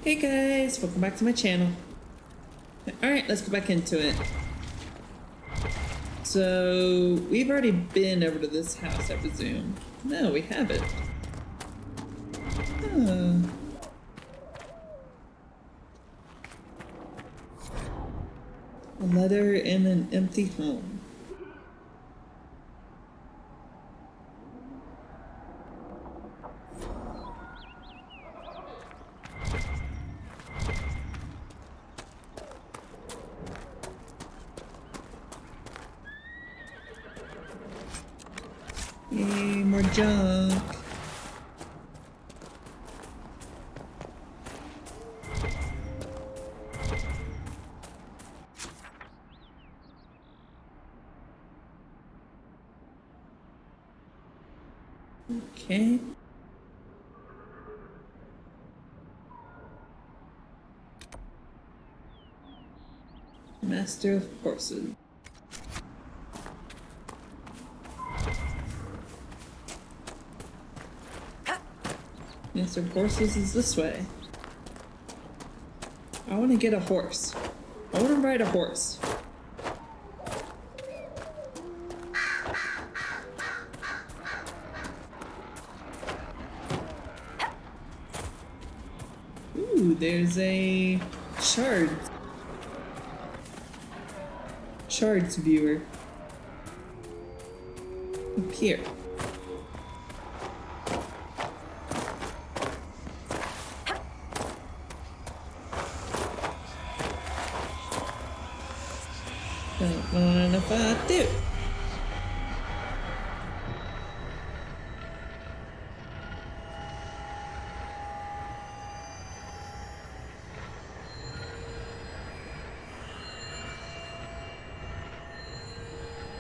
Hey guys, welcome back to my channel. Alright, let's go back into it. So, we've already been over to this house, I presume. No, we haven't. Huh. A letter in an empty home. Yay, more junk. Okay. Master of Horses. Master of Horses is this way. I want to get a horse. I want to ride a horse. Ooh, there's a shards viewer up here. Don't mind if I do.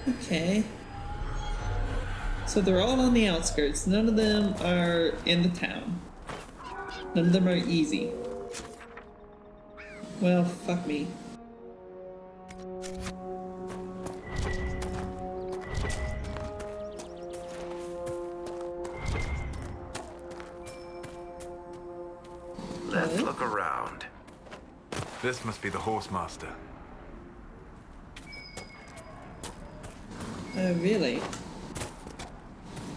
Okay. So they're all on the outskirts. None of them are in the town. None of them are easy. Well, fuck me. Let's look around. This must be the horse master. Oh, really?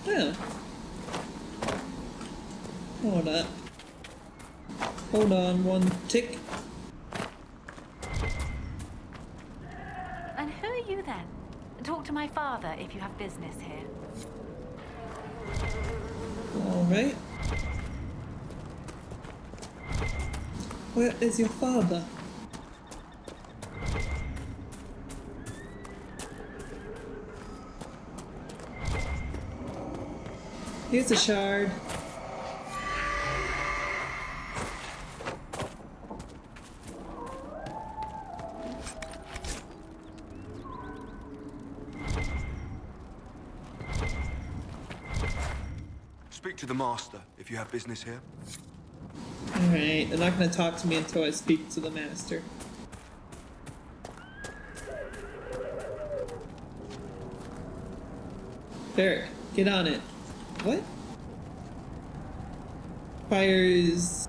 Oh. Hold up. Hold on one tick. And who are you then? Talk to my father if you have business here. Alright. Where is your father? Here's a shard. Speak to the master if you have business here. Alright, they're not gonna talk to me until I speak to the master. There, get on it. What? Requires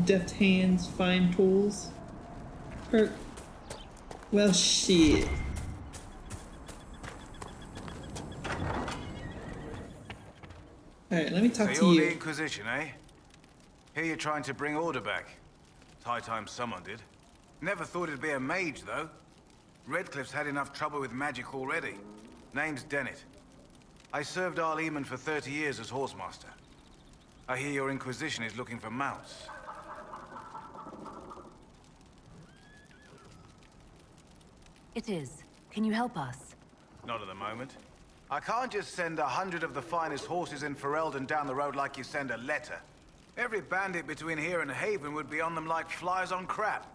deft hands, fine tools. Perk. Well, shit. Alright, let me talk So to you're the you. Inquisition, eh? Here you're trying to bring order back. It's high time someone did. Never thought it'd be a mage, though. Redcliffe's had enough trouble with magic already. Name's Dennett. I served Arleman for 30 years as horsemaster. I hear your Inquisition is looking for mounts. It is. Can you help us? Not at the moment. I can't just send 100 of the finest horses in Ferelden down the road like you send a letter. Every bandit between here and Haven would be on them like flies on crap.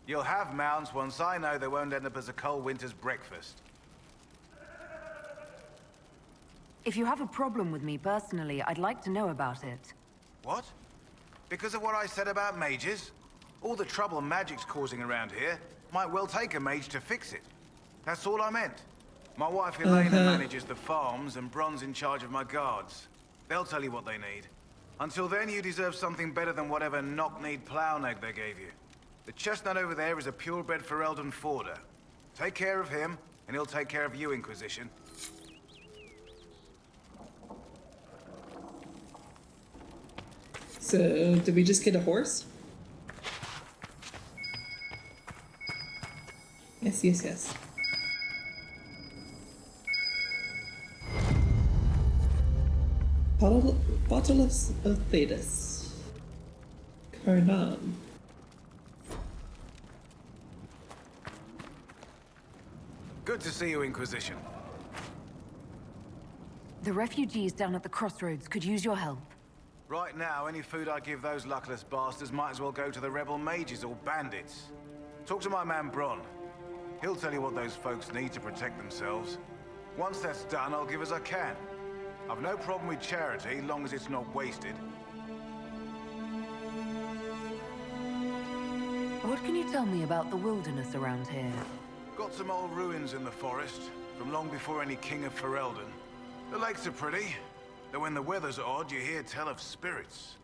You'll have mounts once I know they won't end up as a cold winter's breakfast. If you have a problem with me personally, I'd like to know about it. What? Because of what I said about mages? All the trouble magic's causing around here might well take a mage to fix it. That's all I meant. My wife Elena manages the farms and Bron's in charge of my guards. They'll tell you what they need. Until then, you deserve something better than whatever knock-kneed plow-neg they gave you. The chestnut over there is a purebred Ferelden forder. Take care of him, and he'll take care of you, Inquisition. So, did we just get a horse? Yes, yes, yes. Bottle of Thetis. Carnon. Good to see you, Inquisition. The refugees down at the crossroads could use your help. Right now, any food I give those luckless bastards might as well go to the rebel mages or bandits. Talk to my man Bron. He'll tell you what those folks need to protect themselves. Once that's done, I'll give as I can. I've no problem with charity, long as it's not wasted. What can you tell me about the wilderness around here? Got some old ruins in the forest, from long before any king of Ferelden. The lakes are pretty, though when the weather's odd, you hear tell of spirits.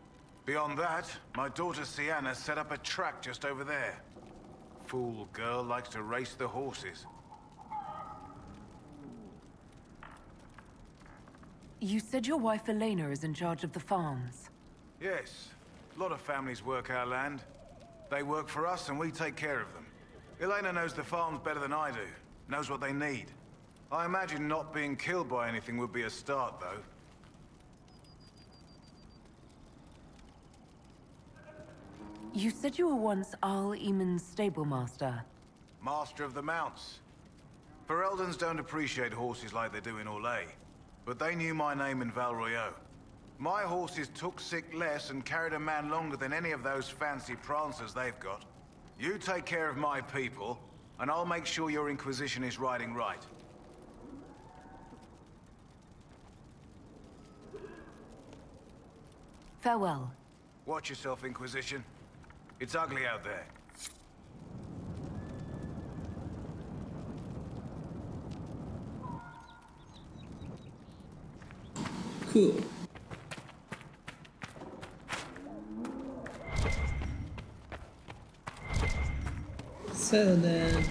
Beyond that, my daughter Sienna set up a track just over there. Fool girl likes to race the horses. You said your wife Elena is in charge of the farms. Yes, a lot of families work our land. They work for us and we take care of them. Elena knows the farms better than I do, knows what they need. I imagine not being killed by anything would be a start, though. You said you were once Al Eamon's stablemaster. Master of the mounts. Fereldans don't appreciate horses like they do in Orlais, but they knew my name in Val Royeaux. My horses took sick less and carried a man longer than any of those fancy prancers they've got. You take care of my people, and I'll make sure your Inquisition is riding right. Farewell. Watch yourself, Inquisition. It's ugly out there. Cool. So then,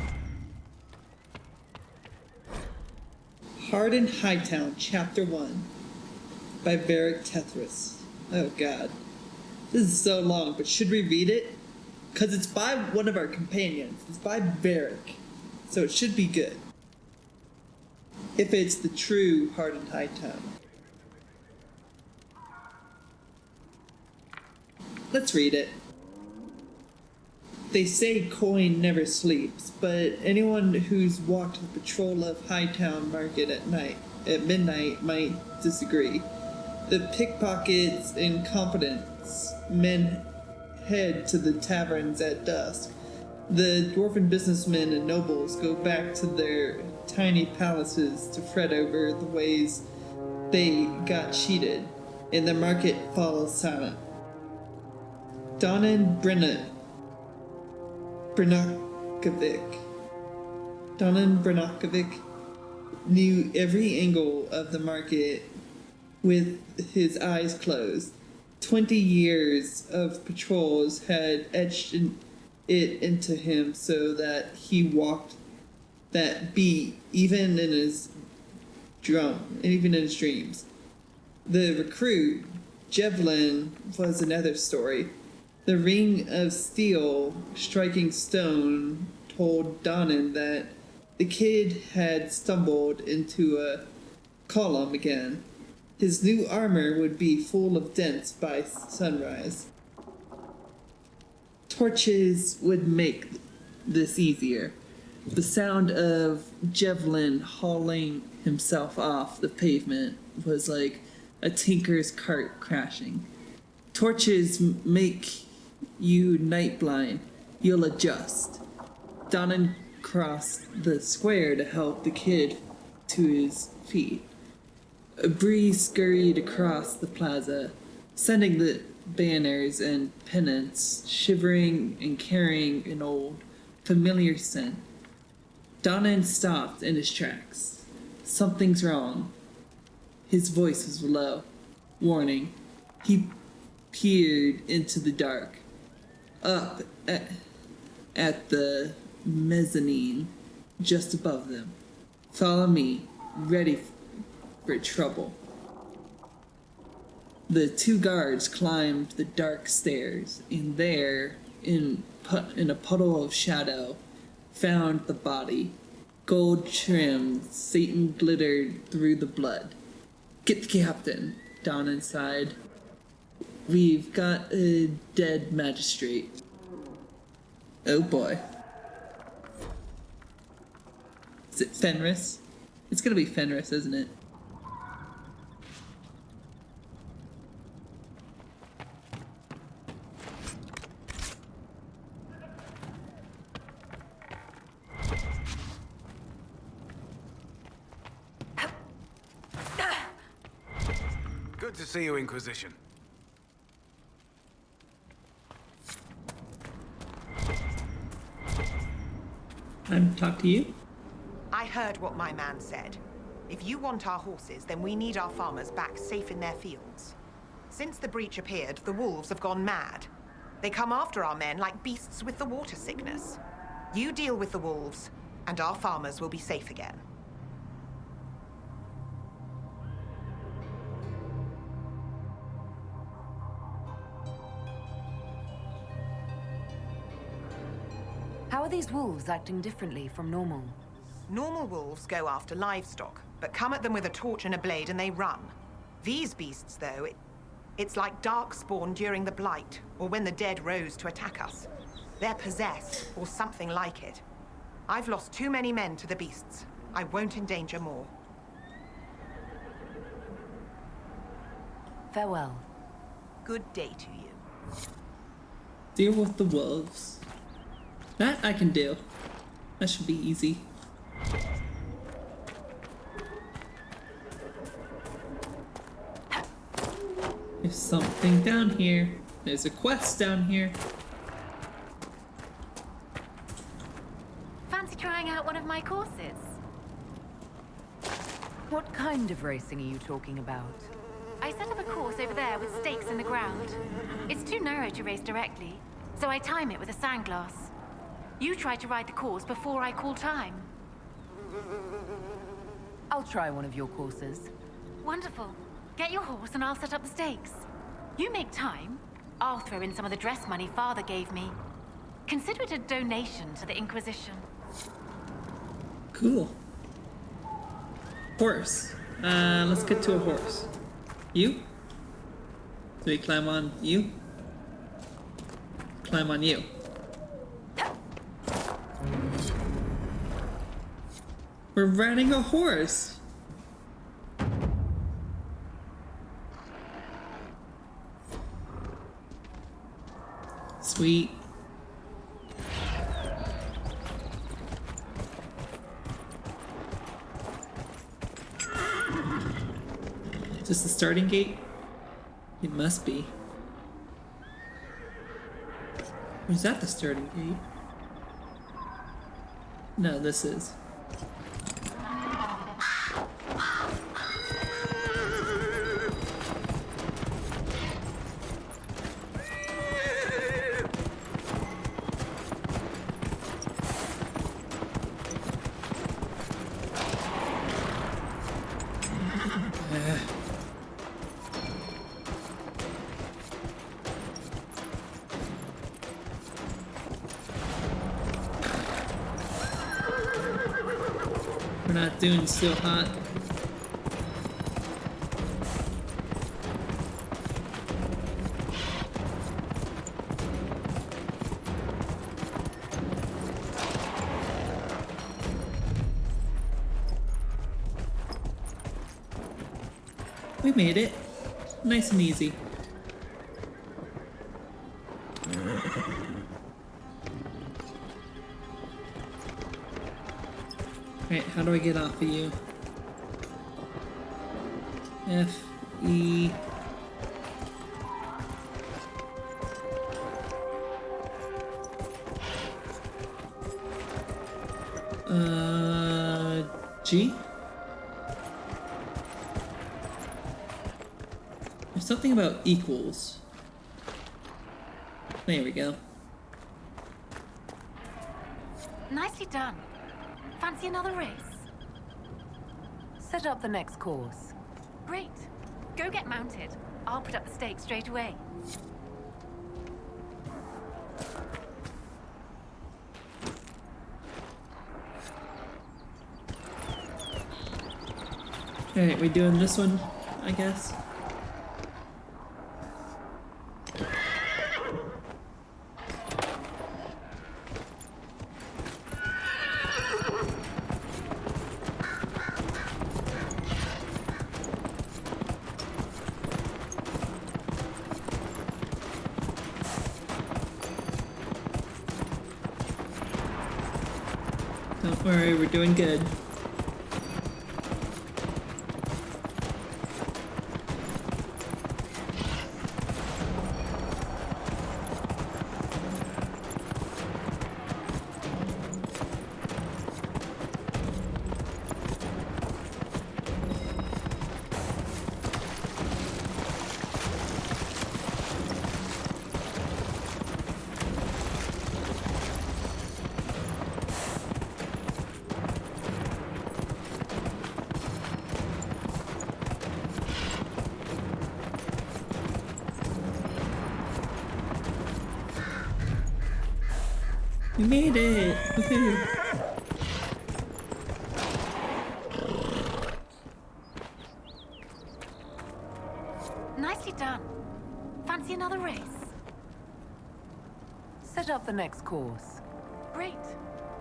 Hardin Hightown, Chapter 1, by Varric Tethras. Oh god. This is so long, but should we read it? Because it's by one of our companions. It's by Varric. So it should be good. If it's the true Hardin Hightown. Let's read it. They say coin never sleeps, but anyone who's walked the patrol of Hightown Market at midnight might disagree. The pickpockets and incompetents men head to the taverns at dusk. The dwarven businessmen and nobles go back to their tiny palaces to fret over the ways they got cheated, and the market falls silent. Donan Brnakovic knew every angle of the market with his eyes closed. 20 years of patrols had etched it into him so that he walked that beat even in his dreams. The recruit, Jevlin, was another story. The ring of steel striking stone told Donan that the kid had stumbled into a column again. His new armor would be full of dents by sunrise. Torches would make this easier. The sound of Jevlin hauling himself off the pavement was like a tinker's cart crashing. Torches make you night blind. You'll adjust. Donan crossed the square to help the kid to his feet. A breeze scurried across the plaza, sending the banners and pennants shivering and carrying an old, familiar scent. Donan stopped in his tracks. Something's wrong. His voice was low, warning. He peered into the dark, up at the mezzanine just above them. Follow me, ready for trouble. The two guards climbed the dark stairs, and there, in a puddle of shadow, found the body. Gold trimmed, Satan glittered through the blood. Get the captain, Don inside. We've got a dead magistrate. Oh boy. Is it Fenris? It's gonna be Fenris, isn't it? Good to see you, Inquisition. I'm talk to you. I heard what my man said. If you want our horses, then we need our farmers back safe in their fields. Since the breach appeared, the wolves have gone mad. They come after our men like beasts with the water sickness. You deal with the wolves, and our farmers will be safe again. How are these wolves acting differently from normal? Normal wolves go after livestock, but come at them with a torch and a blade and they run. These beasts, though, it's like darkspawn during the Blight, or when the dead rose to attack us. They're possessed, or something like it. I've lost too many men to the beasts. I won't endanger more. Farewell. Good day to you. Deal with the wolves. That I can do. That should be easy. There's something down here. There's a quest down here. Fancy trying out one of my courses? What kind of racing are you talking about? I set up a course over there with stakes in the ground. It's too narrow to race directly, so I time it with a sandglass. You try to ride the course before I call time. I'll try one of your courses. Wonderful. Get your horse and I'll set up the stakes. You make time, I'll throw in some of the dress money Father gave me. Consider it a donation to the Inquisition. Cool. Horse. Let's get to a horse. You? So we climb on you? Climb on you. We're riding a horse. Sweet. Is this the starting gate? It must be. Or is that the starting gate? No, this is. We're not doing so hot. We made it. Nice and easy. Alright, how do I get off of you? F, E... G? There's something about equals. There we go. Nicely done. Fancy another race? Set up the next course. Great. Go get mounted. I'll put up the stakes straight away. Alright, we doing this one, I guess. Don't worry, we're doing good. We made it! Woohoo! Nicely done. Fancy another race? Set up the next course. Great.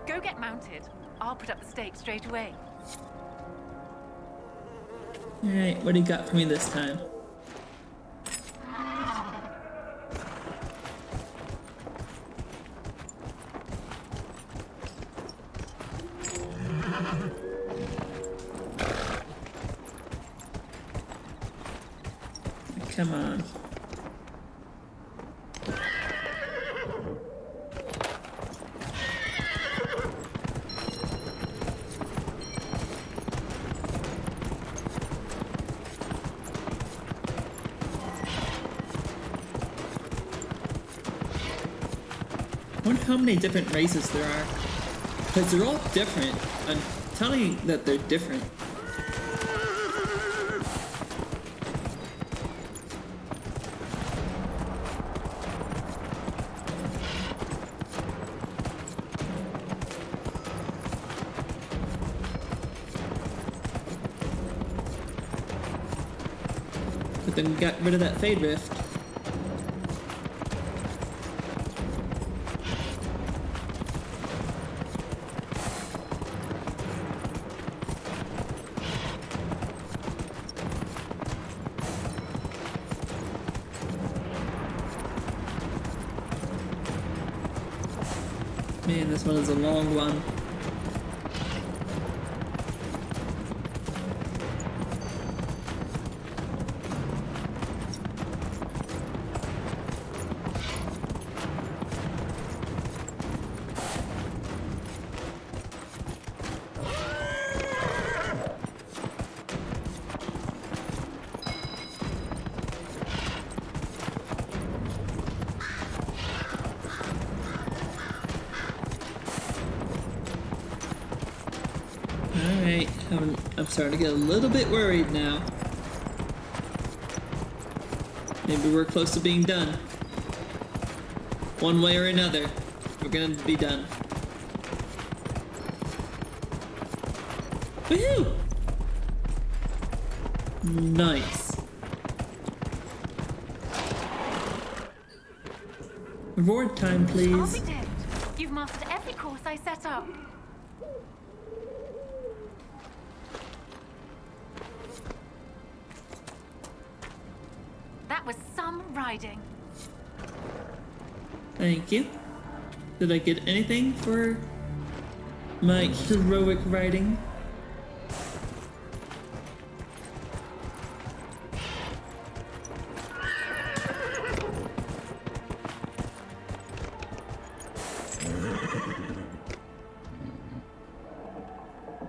Go get mounted. I'll put up the stakes straight away. Alright, what do you got for me this time? Come on. I wonder how many different races there are. Because they're all different. I'm telling you that they're different. But then we got rid of that fade rift. Man, this one is a long one. Alright, I'm starting to get a little bit worried now. Maybe we're close to being done. One way or another, we're gonna be done. Woohoo! Nice. Reward time, I'll please. be dead. You've mastered every course I set up. That was some riding. Thank you. Did I get anything for my heroic riding?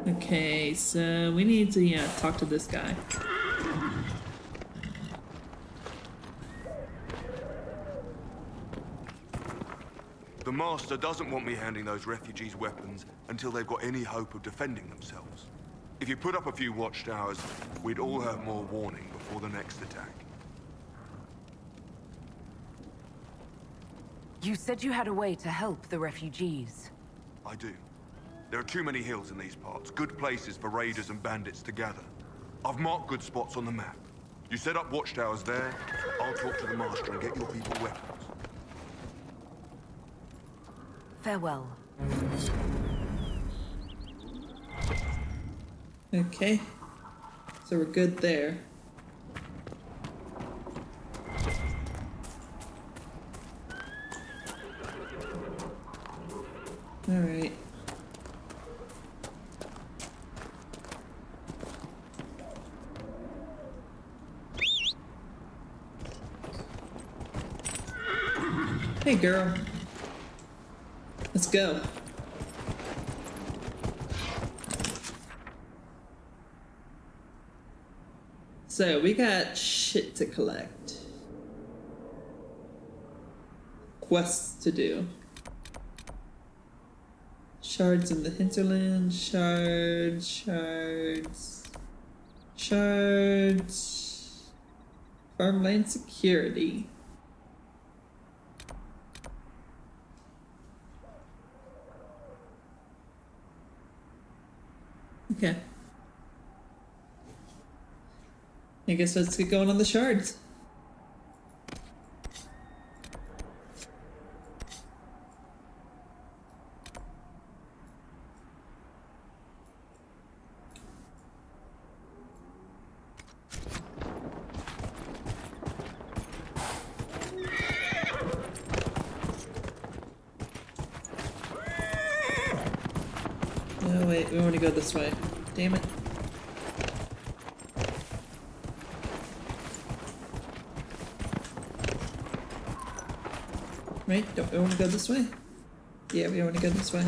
Okay, so we need to talk to this guy. The Master doesn't want me handing those refugees weapons until they've got any hope of defending themselves. If you put up a few watchtowers, we'd all have more warning before the next attack. You said you had a way to help the refugees. I do. There are too many hills in these parts, good places for raiders and bandits to gather. I've marked good spots on the map. You set up watchtowers there, I'll talk to the Master and get your people weapons. Farewell. Okay. So we're good there. All right. Hey, girl. Let's go. So, we got shit to collect. Quests to do. Shards in the hinterland. Shards. Farmland security. Okay. I guess let's get going on the shards. No, wait, we want to go this way. Damn it. Right? Don't we want to go this way? Yeah, we want to go this way.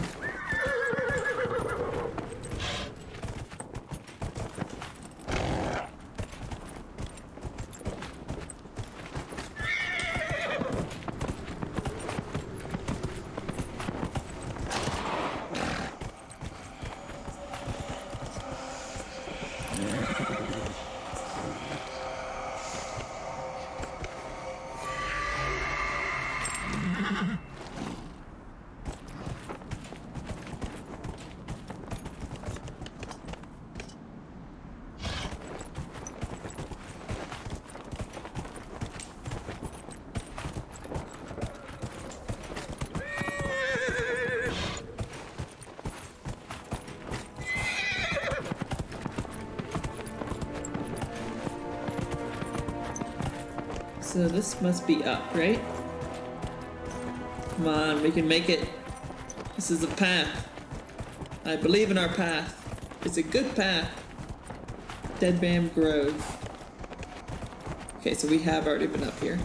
So this must be up, right? Come on, we can make it. This is a path. I believe in our path. It's a good path. Dead Bam Grove. Okay, so we have already been up here.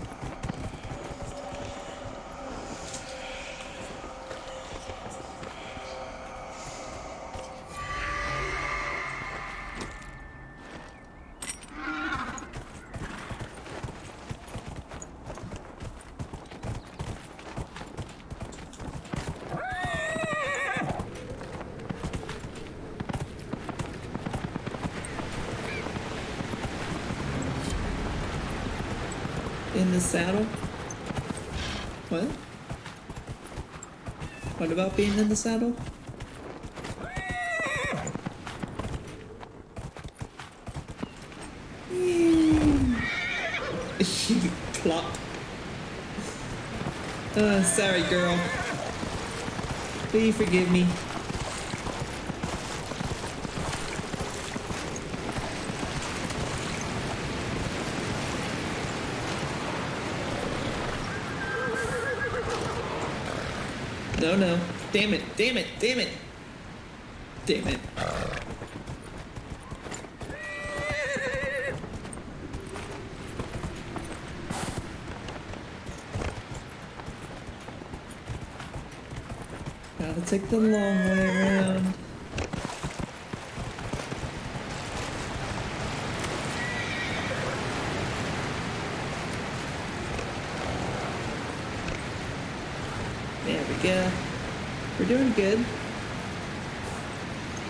In the saddle? What? What about being in the saddle? Plop. Sorry, girl. Will you forgive me? No, no. Damn it, damn it, damn it. Damn it. Gotta take the long way around. Yeah, But yeah, we're doing good.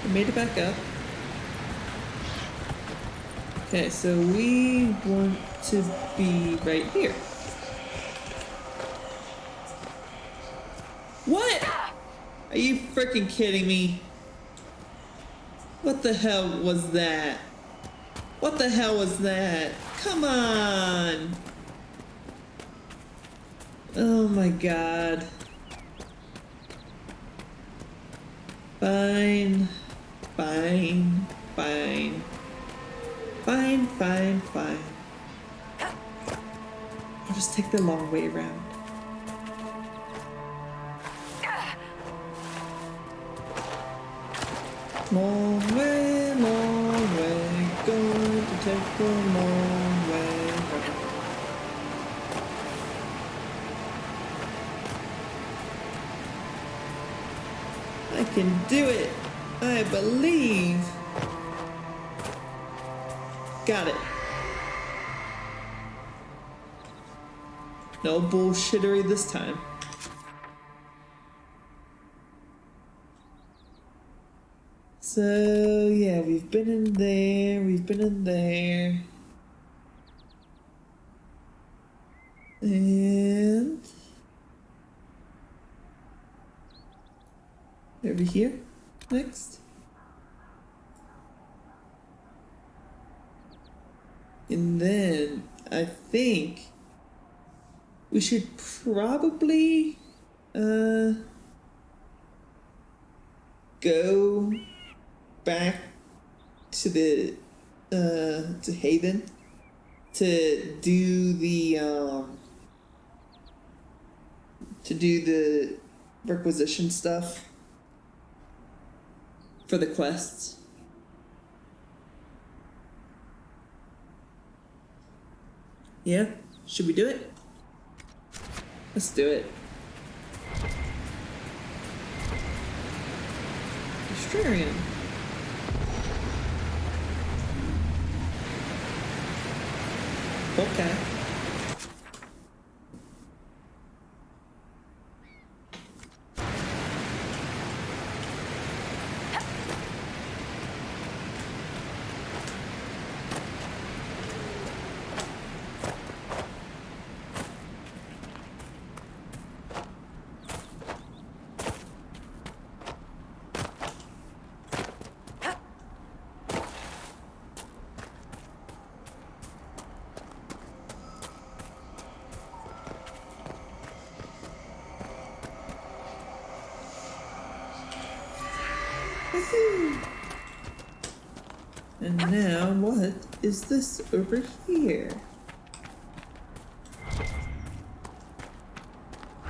We made it back up. Okay, so we want to be right here. What? Are you freaking kidding me? What the hell was that? What the hell was that? Come on! Oh my god. Fine. Fine. Fine. Fine, fine, fine. I'll just take the long way around. Long way, going to take the long way around. I can do it! I believe! Got it. No bullshittery this time. So, yeah, we've been in there, And... over here, next. And then, I think we should probably, go back to the, to Haven to do the requisition stuff for the quests. Yeah? Should we do it? Let's do it. Australian. Okay. And now, what is this over here?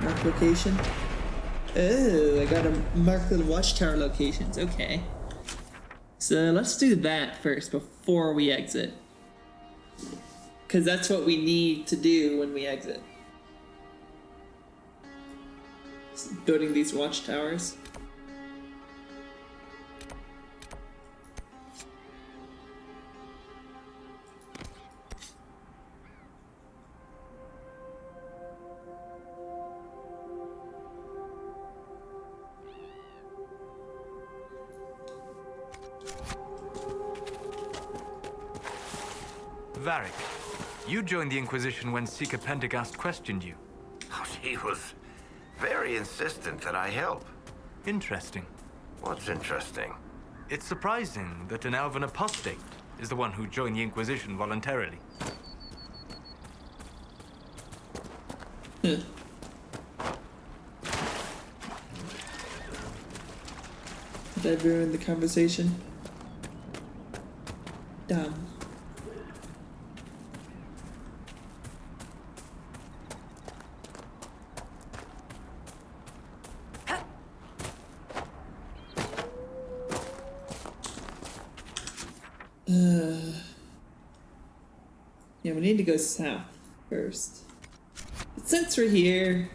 Mark location. Oh, I gotta mark the watchtower locations. Okay. So let's do that first before we exit. Because that's what we need to do when we exit. Building these watchtowers. Varric, you joined the Inquisition when Seeker Pendergast questioned you. Oh, she was very insistent that I help. Interesting. What's interesting? It's surprising that an elven apostate is the one who joined the Inquisition voluntarily. Did I ruin the conversation? Dumb. Yeah, we need to go south first. But since we're here,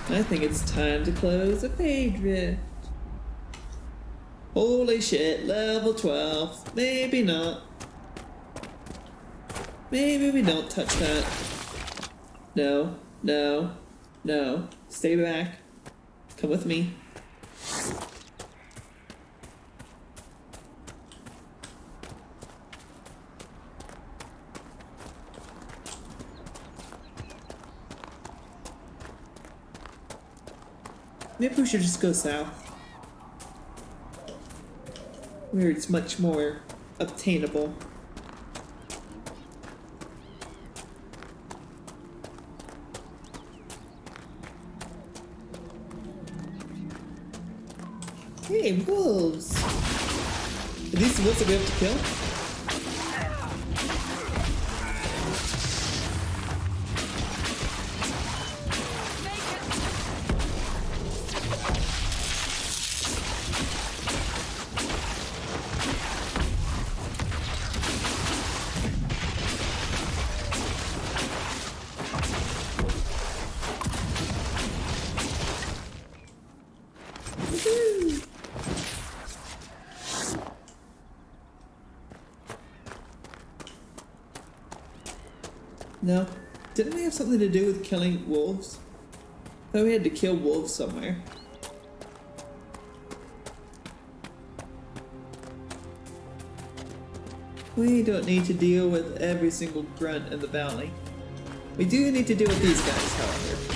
I think it's time to close a page rift. Holy shit, level 12. Maybe not. Maybe we don't touch that. No, no, No. Stay back. Come with me. Maybe we should just go south. Where it's much more obtainable. Hey, wolves! Are these the wolves that we have to kill? No. Didn't we have something to do with killing wolves? I thought we had to kill wolves somewhere. We don't need to deal with every single grunt in the valley. We do need to deal with these guys, however.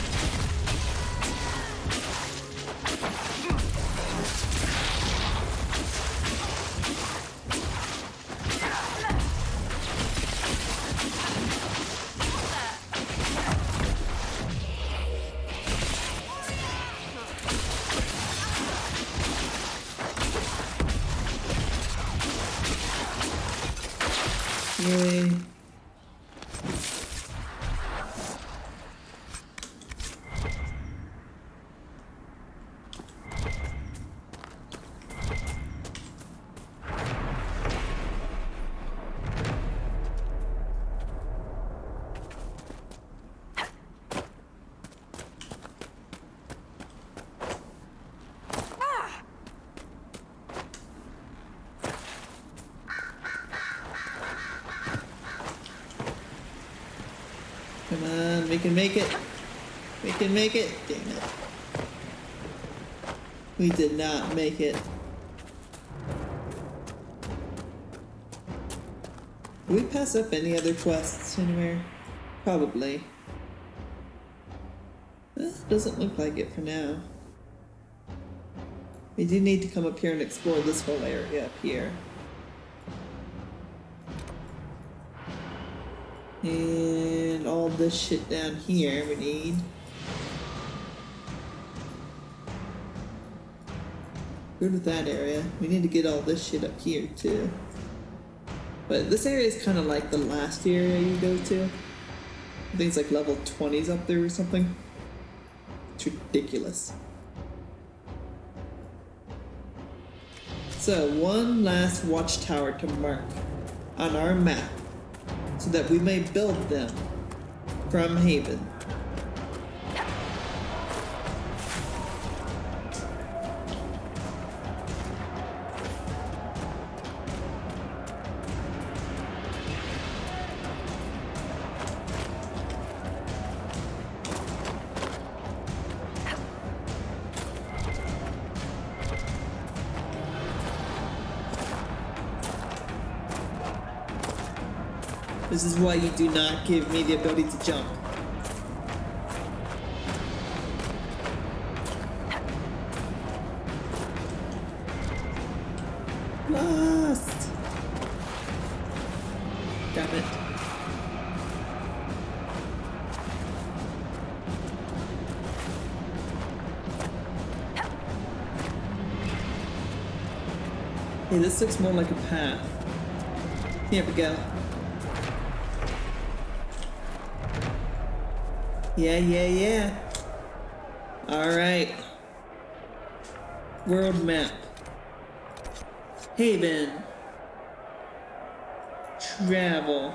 Yay. Come on, we can make it. We can make it. Damn it. We did not make it. Did we pass up any other quests anywhere? Probably. Doesn't look like it for now. We do need to come up here and explore this whole area up here. And all this shit down here we need. Good with that area. We need to get all this shit up here too. But this area is kind of like the last area you go to. I think it's like level 20's up there or something. It's ridiculous. So one last watchtower to mark on our map, so that we may build them from Haven. This is why you do not give me the ability to jump. Lost! Damn it. Hey, this looks more like a path. Here we go. Yeah. Alright. World map. Haven. Travel.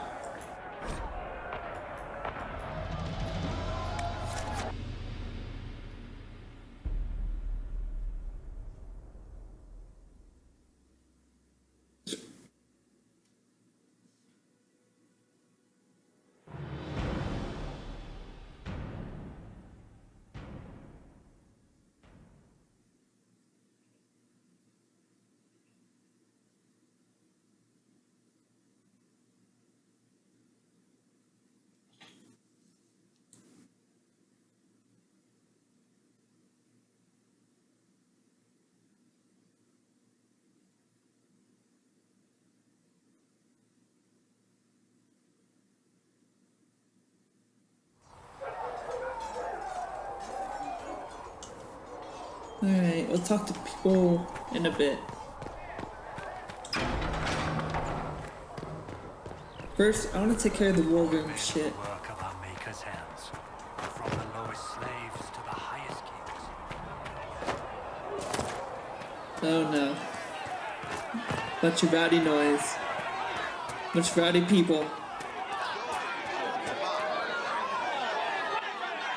Alright, we'll talk to people in a bit. First, I want to take care of the war room shit. Work of our maker's hands, from the lowest slaves to the highest kings. Oh no. Bunch of rowdy noise. Bunch of rowdy people.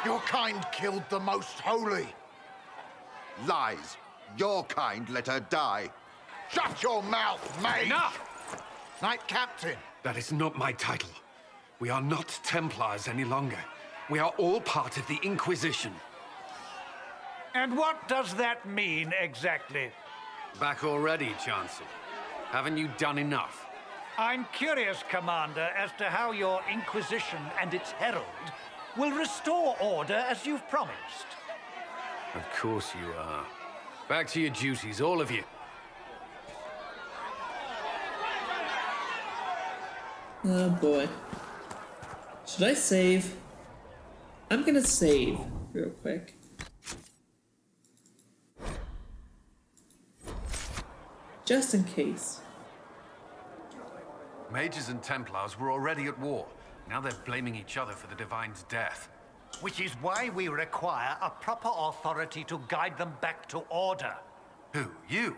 Your kind killed the most holy. Lies. Your kind let her die. Shut your mouth, mate! Enough! Knight Captain. That is not my title. We are not Templars any longer. We are all part of the Inquisition. And what does that mean exactly? Back already, Chancellor. Haven't you done enough? I'm curious, Commander, as to how your Inquisition and its herald will restore order as you've promised. Of course you are. Back to your duties, all of you. Oh boy. Should I save? I'm gonna save real quick. Just in case. Mages and Templars were already at war. Now they're blaming each other for the Divine's death. Which is why we require a proper authority to guide them back to order. Who? You?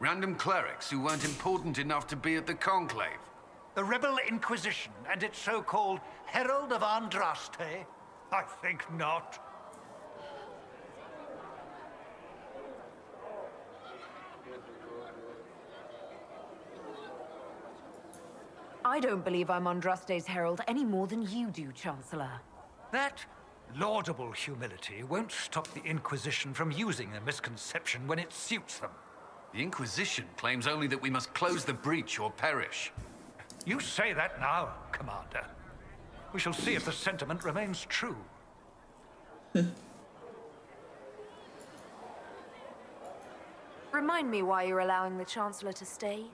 Random clerics who weren't important enough to be at the Conclave? The Rebel Inquisition and its so-called Herald of Andraste? I think not. I don't believe I'm Andraste's herald any more than you do, Chancellor. That laudable humility won't stop the Inquisition from using the misconception when it suits them. The Inquisition claims only that we must close the breach or perish. You say that now, Commander. We shall see if the sentiment remains true. Remind me why you're allowing the Chancellor to stay?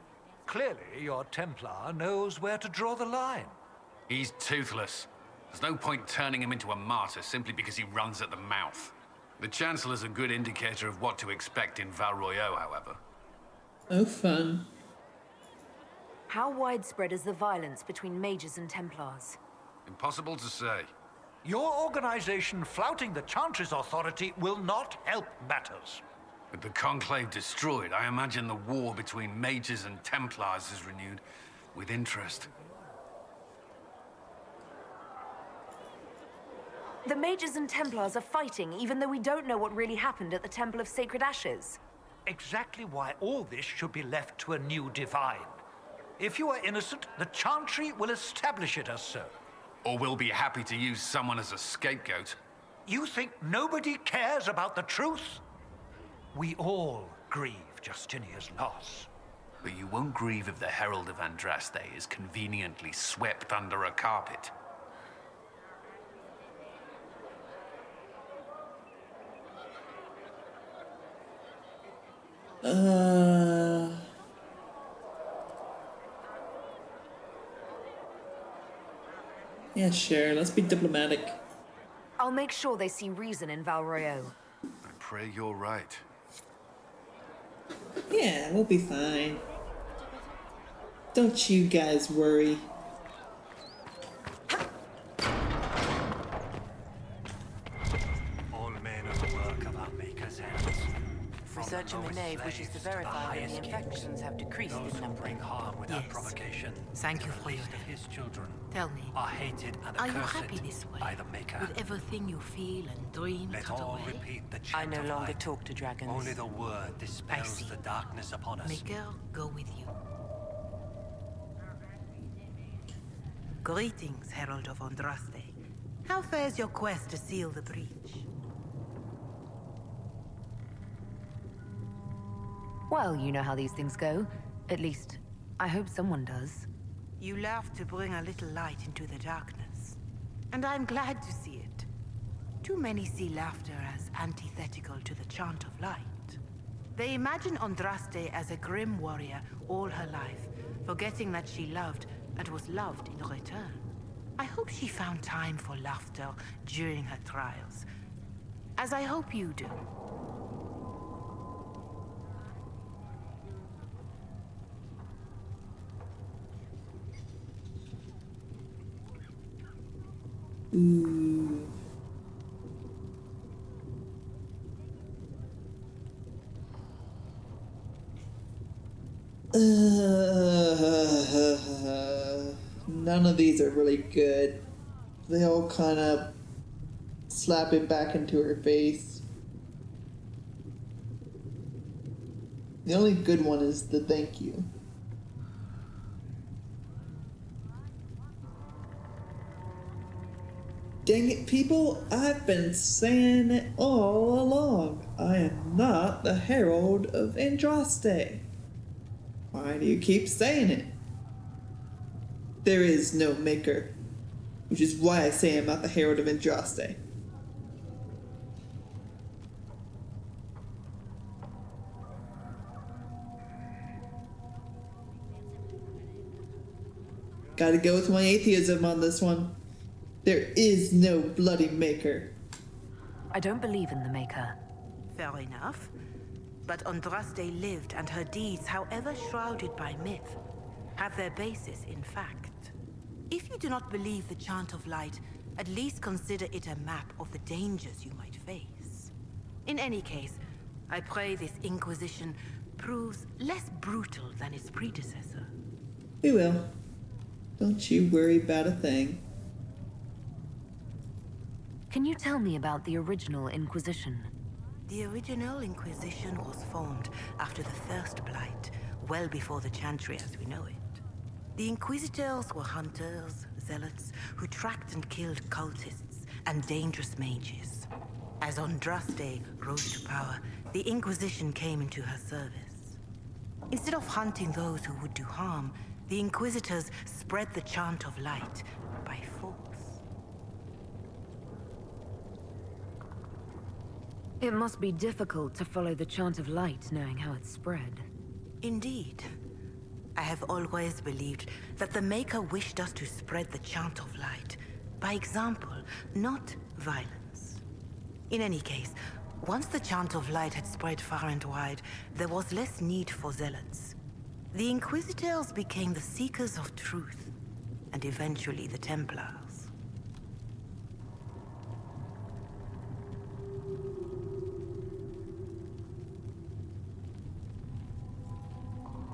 Clearly, your Templar knows where to draw the line. He's toothless. There's no point turning him into a martyr simply because he runs at the mouth. The Chancellor's a good indicator of what to expect in Val Royeaux, however. Oh, fun. How widespread is the violence between mages and Templars? Impossible to say. Your organization flouting the Chantry's authority will not help matters. With the Conclave destroyed, I imagine the war between mages and Templars is renewed with interest. The mages and Templars are fighting, even though we don't know what really happened at the Temple of Sacred Ashes. Exactly why all this should be left to a new divine. If you are innocent, the Chantry will establish it as so. Or we'll be happy to use someone as a scapegoat. You think nobody cares about the truth? We all grieve Justinia's loss. But you won't grieve if the Herald of Andraste is conveniently swept under a carpet. Yeah, sure. Let's be diplomatic. I'll make sure they see reason in Val Royeaux. I pray you're right. Yeah, we'll be fine. Don't you guys worry. All men are the work of our maker's hands. Research in the nave wishes to verify that the infections have decreased in number. Bring harm without Yes. provocation. Thank you The for your least of his children Tell me, are hated and are you accursed happy this way? by the Maker. With everything you feel and dream Let cut all away? repeat the I chant no of longer light. talk to dragons. Only the word dispels see. the darkness upon us. Maker, go with you. Greetings, Herald of Andraste. How fares your quest to seal the breach? Well, you know how these things go. At least, I hope someone does. You laugh to bring a little light into the darkness. And I'm glad to see it. Too many see laughter as antithetical to the chant of light. They imagine Andraste as a grim warrior all her life, forgetting that she loved and was loved in return. I hope she found time for laughter during her trials, as I hope you do. Ooh. None of these are really good. They all kind of slap it back into her face. The only good one is the thank you. Dang it, people, I've been saying it all along. I am not the Herald of Andraste. Why do you keep saying it? There is no maker, which is why I say I'm not the Herald of Andraste. Gotta go with my atheism on this one. There is no bloody maker. I don't believe in the Maker. Fair enough. But Andraste lived, and her deeds, however shrouded by myth, have their basis in fact. If you do not believe the Chant of Light, at least consider it a map of the dangers you might face. In any case, I pray this Inquisition proves less brutal than its predecessor. We will. Don't you worry about a thing. Can you tell me about the original Inquisition? The original Inquisition was formed after the First Blight, well before the Chantry as we know it. The Inquisitors were hunters, zealots, who tracked and killed cultists and dangerous mages. As Andraste rose to power, the Inquisition came into her service. Instead of hunting those who would do harm, the Inquisitors spread the Chant of Light by force. It must be difficult to follow the Chant of Light knowing how it's spread. Indeed. I have always believed that the Maker wished us to spread the Chant of Light by example, not violence. In any case, once the Chant of Light had spread far and wide, there was less need for zealots. The Inquisitors became the seekers of truth, and eventually the Templars.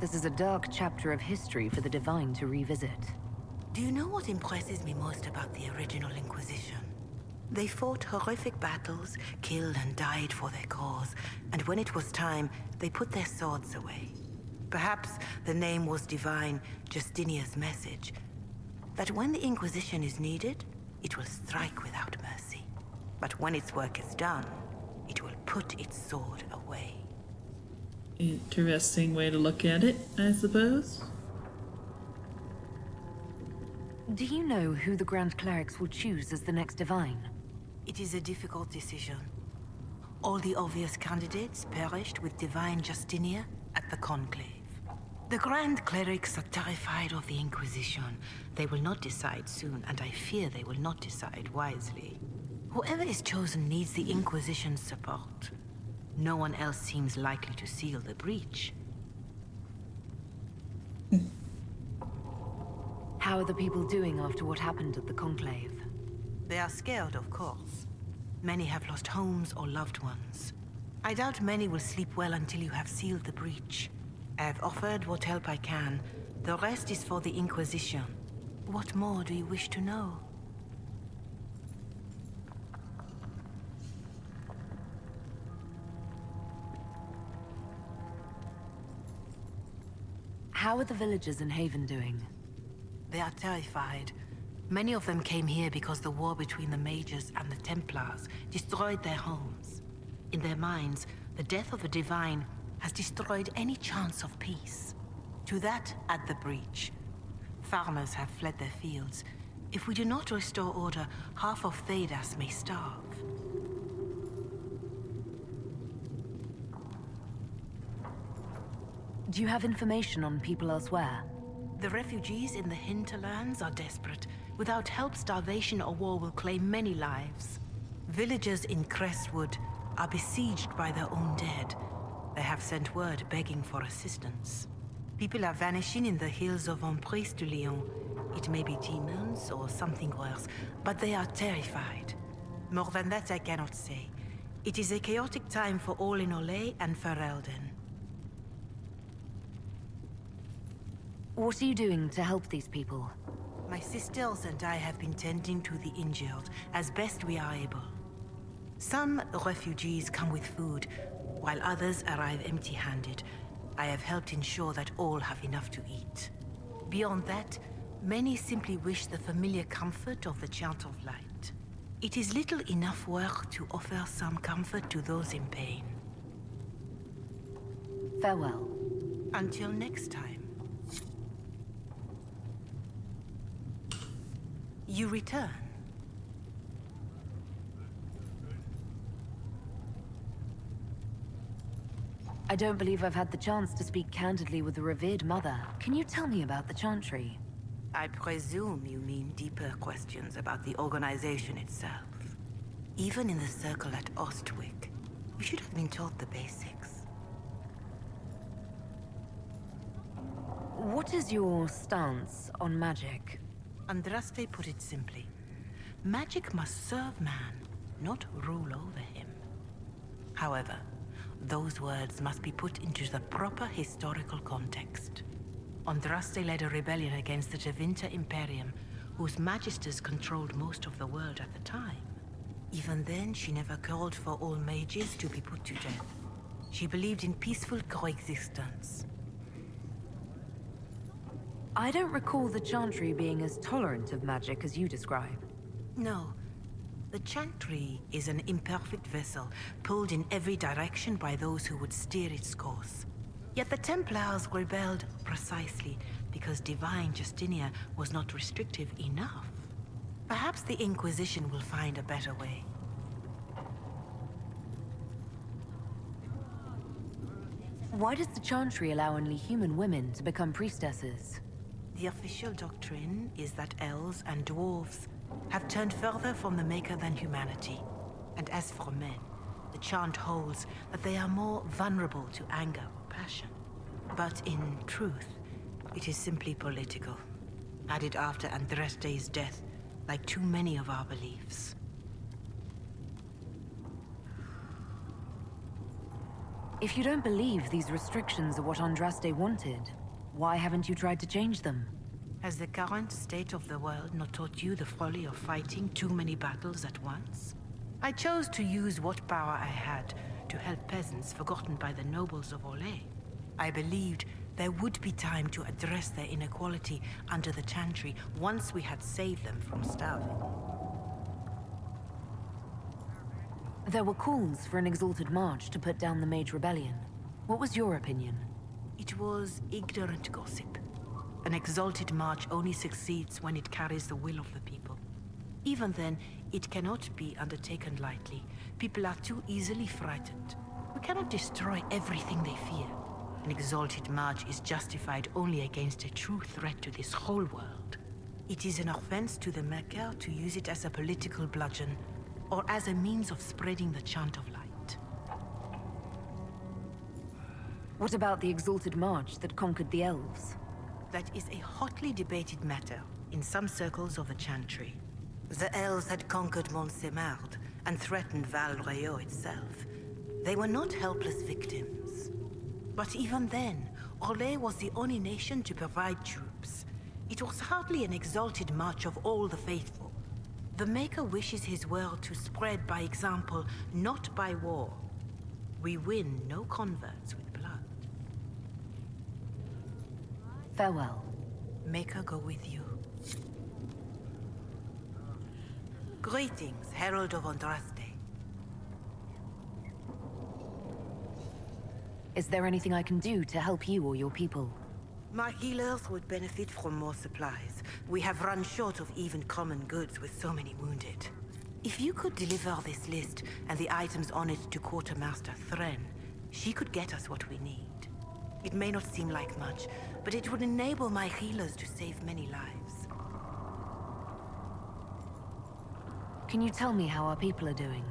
This is a dark chapter of history for the Divine to revisit. Do you know what impresses me most about the original Inquisition? They fought horrific battles, killed and died for their cause, and when it was time, they put their swords away. Perhaps the name was divine, Justinia's message, that when the Inquisition is needed, it will strike without mercy. But when its work is done, it will put its sword away. Interesting way to look at it, I suppose. Do you know who the Grand Clerics will choose as the next Divine? It is a difficult decision. All the obvious candidates perished with Divine Justinia at the Conclave. The Grand Clerics are terrified of the Inquisition. They will not decide soon, and I fear they will not decide wisely. Whoever is chosen needs the Inquisition's support. No one else seems likely to seal the breach. How are the people doing after what happened at the Conclave? They are scared, of course. Many have lost homes or loved ones. I doubt many will sleep well until you have sealed the breach. I have offered what help I can. The rest is for the Inquisition. What more do you wish to know? How are the villagers in Haven doing? They are terrified. Many of them came here because the war between the Mages and the Templars destroyed their homes. In their minds, the death of a Divine has destroyed any chance of peace. To that, add the breach. Farmers have fled their fields. If we do not restore order, half of Thedas may starve. Do you have information on people elsewhere? The refugees in the hinterlands are desperate. Without help, starvation or war will claim many lives. Villagers in Crestwood are besieged by their own dead. They have sent word begging for assistance. People are vanishing in the hills of Emprise de Lyon. It may be demons or something worse, but they are terrified. More than that, I cannot say. It is a chaotic time for all in Olay and Ferelden. What are you doing to help these people? My sisters and I have been tending to the injured as best we are able. Some refugees come with food, while others arrive empty-handed. I have helped ensure that all have enough to eat. Beyond that, many simply wish the familiar comfort of the Chant of Light. It is little enough work to offer some comfort to those in pain. Farewell. Until next time. You return. I don't believe I've had the chance to speak candidly with the revered mother. Can you tell me about the Chantry? I presume you mean deeper questions about the organization itself. Even in the circle at Ostwick, you should have been taught the basics. What is your stance on magic? Andraste put it simply. Magic must serve man, not rule over him. However, those words must be put into the proper historical context. Andraste led a rebellion against the Tevinter Imperium, whose magisters controlled most of the world at the time. Even then, she never called for all mages to be put to death. She believed in peaceful coexistence. I don't recall the Chantry being as tolerant of magic as you describe. No. The Chantry is an imperfect vessel, pulled in every direction by those who would steer its course. Yet the Templars rebelled precisely because divine Justinia was not restrictive enough. Perhaps the Inquisition will find a better way. Why does the Chantry allow only human women to become priestesses? The official doctrine is that elves and dwarves have turned further from the Maker than humanity. And as for men, the chant holds that they are more vulnerable to anger or passion. But in truth, it is simply political. Added after Andraste's death, like too many of our beliefs. If you don't believe these restrictions are what Andraste wanted, why haven't you tried to change them? Has the current state of the world not taught you the folly of fighting too many battles at once? I chose to use what power I had to help peasants forgotten by the nobles of Olay. I believed there would be time to address their inequality under the Chantry once we had saved them from starving. There were calls for an exalted march to put down the Mage Rebellion. What was your opinion? It was ignorant gossip. An exalted march only succeeds when it carries the will of the people. Even then, it cannot be undertaken lightly. People are too easily frightened. We cannot destroy everything they fear. An exalted march is justified only against a true threat to this whole world. It is an offense to the Maker to use it as a political bludgeon, or as a means of spreading the chant of light. What about the exalted march that conquered the elves? That is a hotly debated matter in some circles of the Chantry. The elves had conquered Montsemard and threatened Val Royeaux itself. They were not helpless victims. But even then, Olay was the only nation to provide troops. It was hardly an exalted march of all the faithful. The Maker wishes his world to spread by example, not by war. We win no converts with blood. Farewell. Maker go with you. Greetings, Herald of Andraste. Is there anything I can do to help you or your people? My healers would benefit from more supplies. We have run short of even common goods with so many wounded. If you could deliver this list and the items on it to Quartermaster Thren, she could get us what we need. It may not seem like much, but it would enable my healers to save many lives. Can you tell me how our people are doing?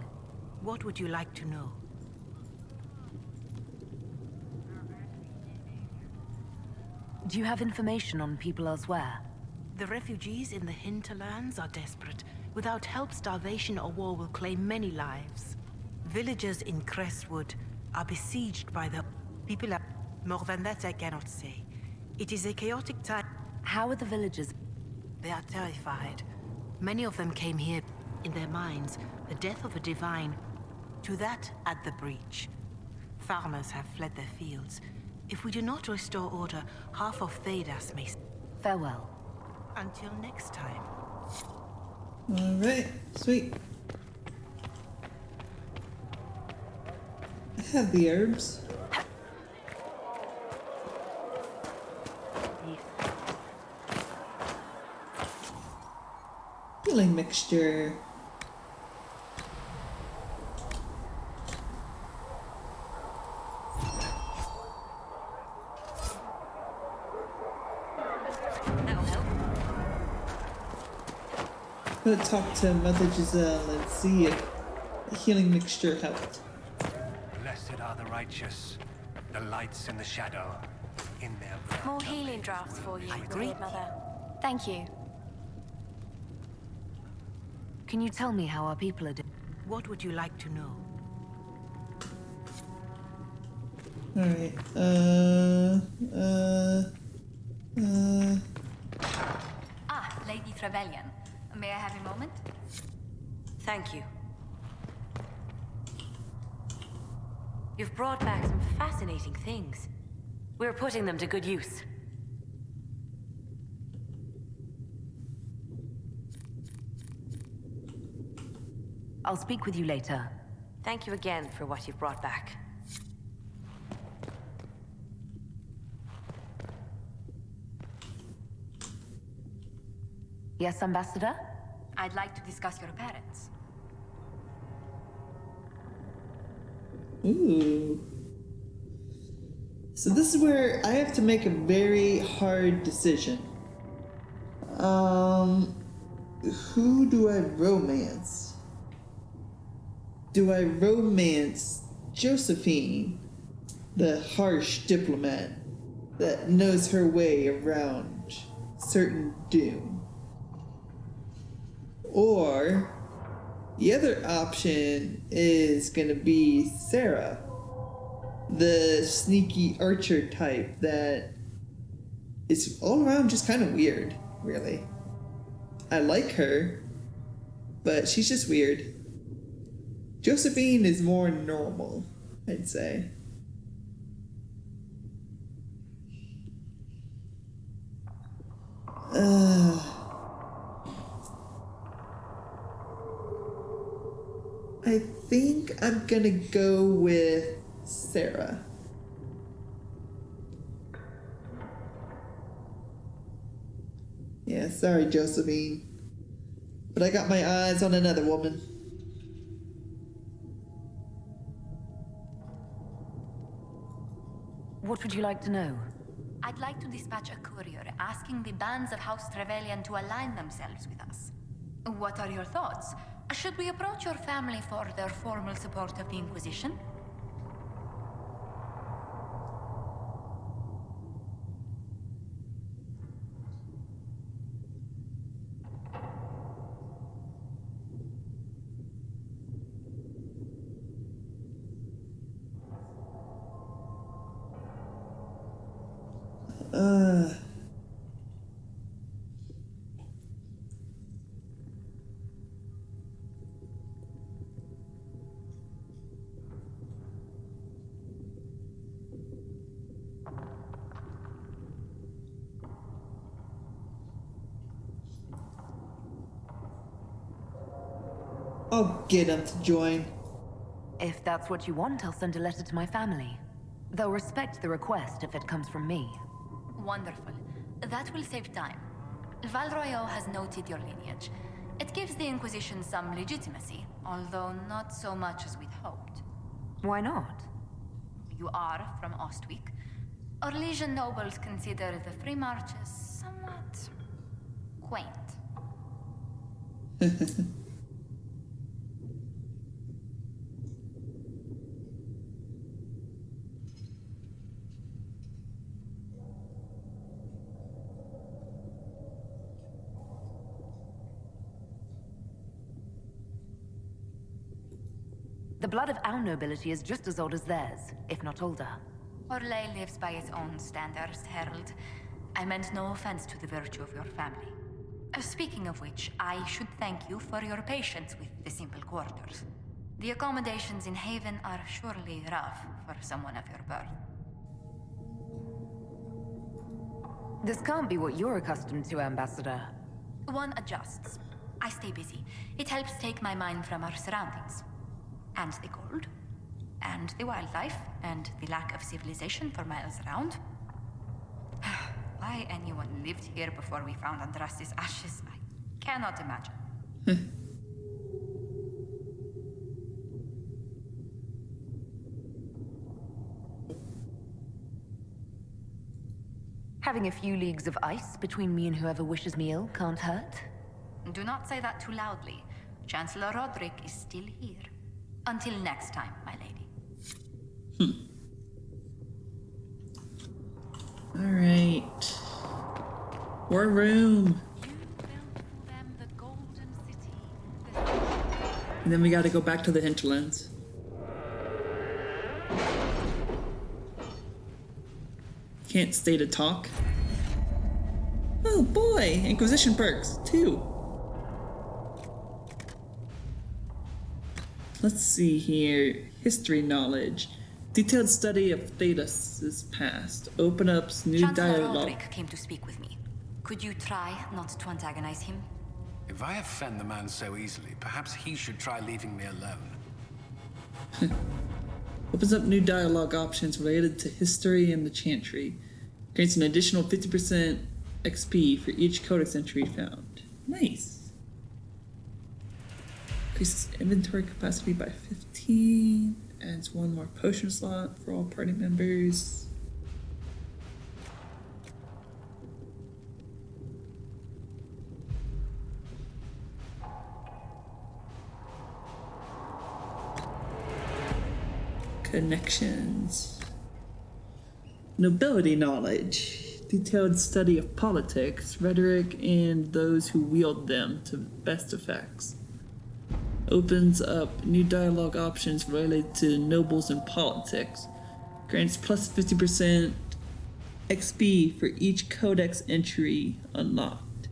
What would you like to know? Do you have information on people elsewhere? The refugees in the hinterlands are desperate. Without help, starvation or war will claim many lives. Villagers in Crestwood are besieged by the people. More than that, I cannot say. It is a chaotic time. How are the villagers? They are terrified. Many of them came here in their minds. The death of a divine. To that, add the breach. Farmers have fled their fields. If we do not restore order, half of Thedas may... Farewell. Until next time. Alright, sweet. I have the herbs. Healing mixture. I'm gonna talk to Mother Giselle and see if a healing mixture helped. Blessed are the righteous, the lights in the shadow, in their blood. More healing drafts for you, agree. Mother. Thank you. Can you tell me how our people are doing? What would you like to know? Alright, Ah, Lady Trevelyan. May I have a moment? Thank you. You've brought back some fascinating things. We're putting them to good use. I'll speak with you later. Thank you again for what you've brought back. Yes, Ambassador? I'd like to discuss your parents. ooh. So this is where I have to make a very hard decision. Who do I romance? Do I romance Josephine, the harsh diplomat that knows her way around certain doom? Or the other option is gonna be Sarah, the sneaky archer type that is all around just kind of weird, really. I like her, but she's just weird. Josephine is more normal, I'd say. I think I'm gonna go with Sarah. Yeah, sorry, Josephine. But I got my eyes on another woman. What would you like to know? I'd like to dispatch a courier asking the bands of House Trevelyan to align themselves with us. What are your thoughts? Should we approach your family for their formal support of the Inquisition? I'll get him to join. If that's what you want, I'll send a letter to my family. They'll respect the request if it comes from me. Wonderful. That will save time. Val Royeaux has noted your lineage. It gives the Inquisition some legitimacy, although not so much as we'd hoped. Why not? You are from Ostwick. Orlesian nobles consider the Free Marches somewhat quaint. The blood of our nobility is just as old as theirs, if not older. Orlais lives by its own standards, Herald. I meant no offense to the virtue of your family. Speaking of which, I should thank you for your patience with the simple quarters. The accommodations in Haven are surely rough for someone of your birth. This can't be what you're accustomed to, Ambassador. One adjusts. I stay busy. It helps take my mind from our surroundings. And the cold. And the wildlife. And the lack of civilization for miles around. Why anyone lived here before we found Andraste's ashes, I cannot imagine. Having a few leagues of ice between me and whoever wishes me ill can't hurt. Do not say that too loudly. Chancellor Roderick is still here. Until next time, my lady. All right. War room. And then we got to go back to the hinterlands. Can't stay to talk. Oh boy, Inquisition perks, 2. Let's see here. History knowledge. Detailed study of Thetis' past. Open ups new Chancellor dialogue. Roderick came to speak with me. Could you try not to antagonize him? If I offend the man so easily, perhaps he should try leaving me alone. Opens up new dialogue options related to history and the Chantry. Grants an additional 50% XP for each codex entry found. Nice. Increases inventory capacity by 15. Adds 1 more potion slot for all party members. Connections. Nobility knowledge. Detailed study of politics, rhetoric, and those who wield them to best effects. Opens up new dialogue options related to nobles and politics. Grants plus 50% XP for each codex entry unlocked.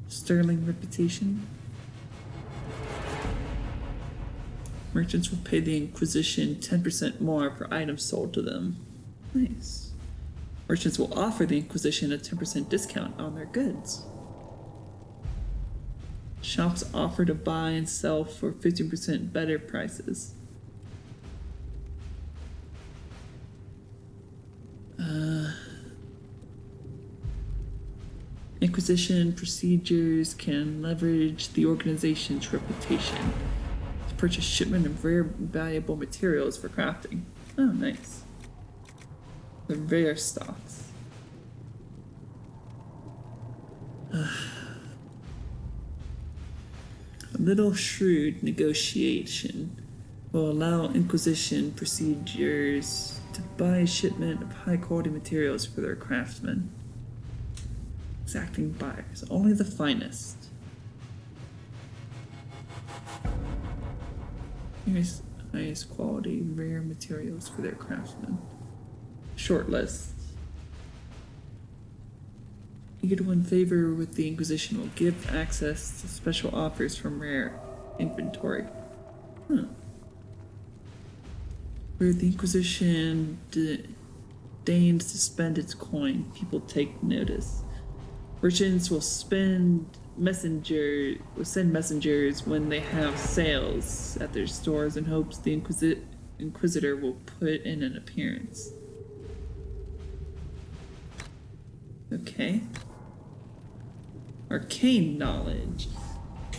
Sterling reputation. Merchants will pay the Inquisition 10% more for items sold to them. Nice. Merchants will offer the Inquisition a 10% discount on their goods. Shops offer to buy and sell for 15% better prices. Inquisition procedures can leverage the organization's reputation to purchase shipment of rare valuable materials for crafting. Oh, nice. The rare stocks. A little shrewd negotiation will allow Inquisition procedures to buy a shipment of high quality materials for their craftsmen. Exacting buyers, only the finest. Here's highest quality rare materials for their craftsmen. Short list. Eager to win favor with the Inquisition will give access to special offers from rare inventory. Where the Inquisition deigns to spend its coin, people take notice. Merchants will send messengers when they have sales at their stores in hopes the Inquisitor will put in an appearance. Okay. Arcane knowledge.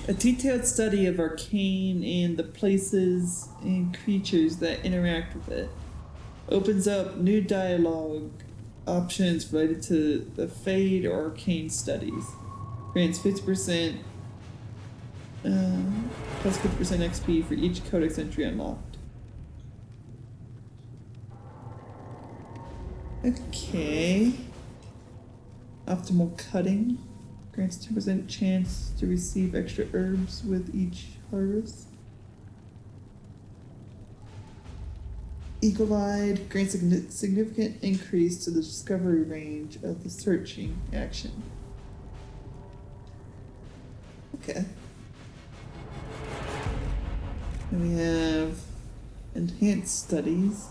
A detailed study of arcane and the places and creatures that interact with it. Opens up new dialogue options related to the Fade or Arcane studies. Grants 50% plus 50% XP for each codex entry unlocked. Okay. Optimal cutting. Grants 10% chance to receive extra herbs with each harvest. Eagle-eyed grants a significant increase to the discovery range of the searching action. Okay. Then we have enhanced studies.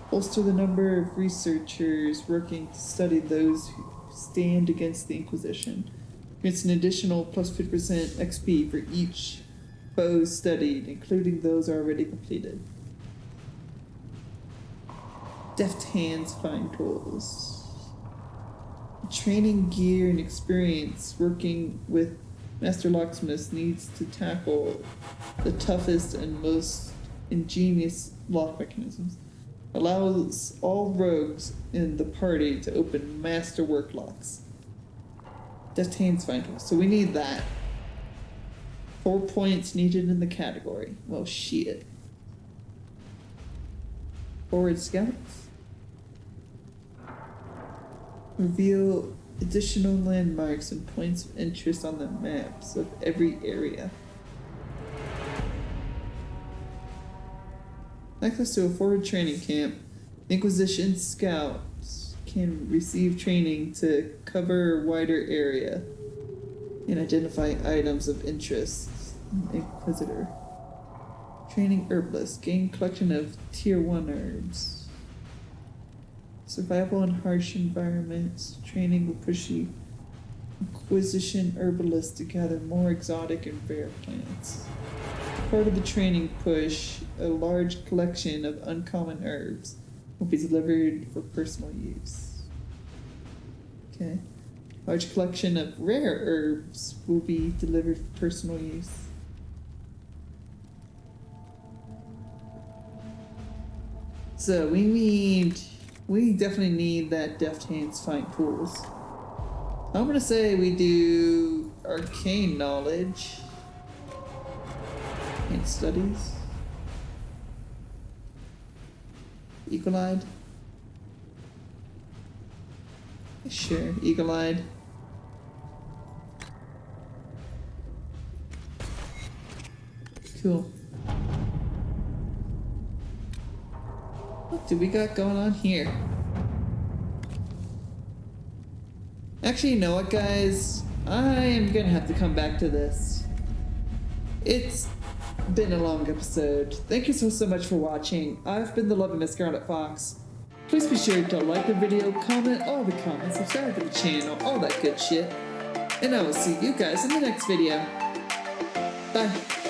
Bolster the number of researchers working to study those who stand against the Inquisition. Grants an additional plus 50% XP for each foe studied, including those already completed. Deft hands find tools. Training gear and experience working with Master Locksmiths needs to tackle the toughest and most ingenious lock mechanisms. Allows all rogues in the party to open masterwork locks. Deft hands find tools. So we need that. 4 points needed in the category. Well, shit. Forward scouts. Reveal additional landmarks and points of interest on the maps of every area. Access to a forward training camp. Inquisition scouts can receive training to cover a wider area and identify items of interest. Inquisitor. Training herbalist. Gain collection of tier 1 herbs. Survival in harsh environments. Training will push the Inquisition herbalist to gather more exotic and rare plants. Part of the training push, a large collection of uncommon herbs will be delivered for personal use. Okay. Large collection of rare herbs will be delivered for personal use. So we definitely need that deft hands find tools. I'm gonna say we do arcane knowledge and studies. Eagle-eyed. Sure, eagle-eyed. Cool. What do we got going on here? Actually, you know what, guys? I am gonna have to come back to this. It's been a long episode. Thank you so much for watching. I've been the loving Miss Scarlet Fox. Please be sure to like the video, comment all the comments, subscribe to the channel, all that good shit. And I will see you guys in the next video. Bye.